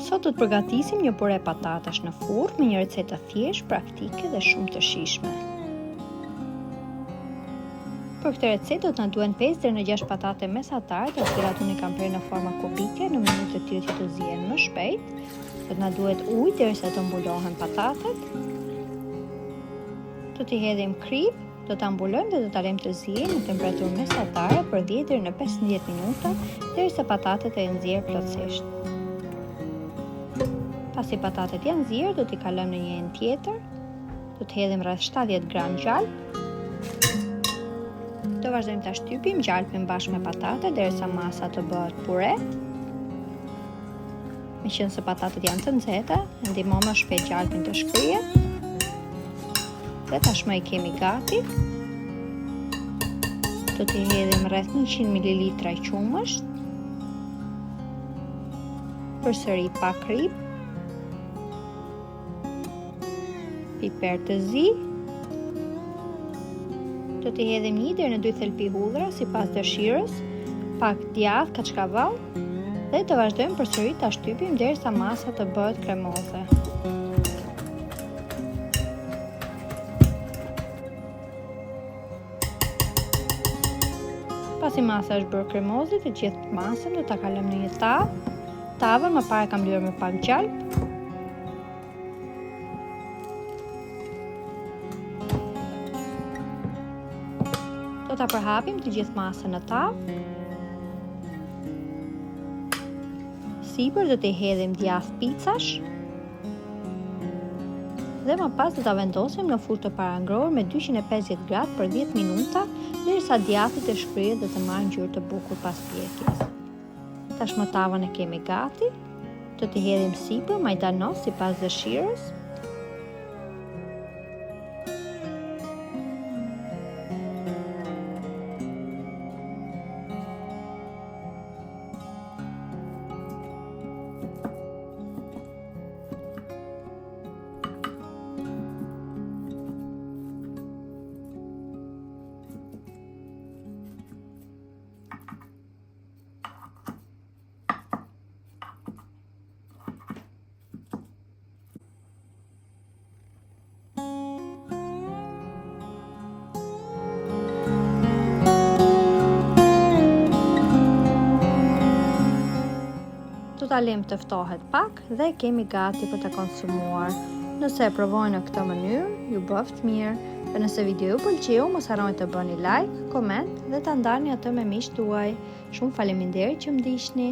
Sot do të përgatisim një pure patatash në furrë me një recetë thjeshtë, praktike dhe shumë të shijshme. Për këtë recetë do të na duhen 5 deri në 6 patate mesatare, të cilat unë kam prerë në forma kubike në minutë të tilla që të zihen më shpejt. Do të na duhet ujë derisa të mbulohen patatet. Do t'i hedhim krip, do ta mbulojmë dhe do ta lëmë të zihen në temperaturë mesatare për 10 deri në 15 minuta, derisa patatet e nxjerr plotësisht. Pasi patatet janë nxjerr, do t'i kalojmë në një enë tjetër. Do të hedhim rreth 70 gram gjalp. Do vazhdojmë ta shtypim gjalpin bashkë me patatet derisa masa të bëhet pure. Meqenëse patatet janë të nxehta, ndihmon më shpejt gjalpin të shkrihet. Dhe tashmë i kemi gati. Do t'i hedhim rreth 100 ml qumësht. Përsëri pak krip. Piper të zi. Do t'i hedhim 1 deri në 2 thelpi hudhra sipas dëshirës, pak djath kaçkavall dhe të vazhdojmë përsëri ta shtypim derisa masa të bëhet kremoze. Pasi masa është bërë kremoze, të gjithë masën do ta kalojmë në një tavë. Tavën më parë kam lyer me pak gjalp. Do ta përhapim të gjithë masën në tavë. Sipër do t'i hedhim djath picash. Dhe më pas do ta vendosim në furrë të parangrohur me 250 gradë për 10 minuta, derisa djathi të shkrihet dhe të marrë ngjyrë të bukur pas pjekjes. Tashmë tavën e kemi gati. Do t'i hedhim sipër majdanos sipas dëshirës. Do ta lëmë të ftohet pak dhe kemi gati për të konsumuar. Nëse e provojnë në këtë mënyrë, ju bëft mirë. Dhe nëse video ju pëlqeu, mos harroni të bëni like, koment dhe ta ndani atë me miqtë tuaj. Shumë faleminderit që më ndiqni.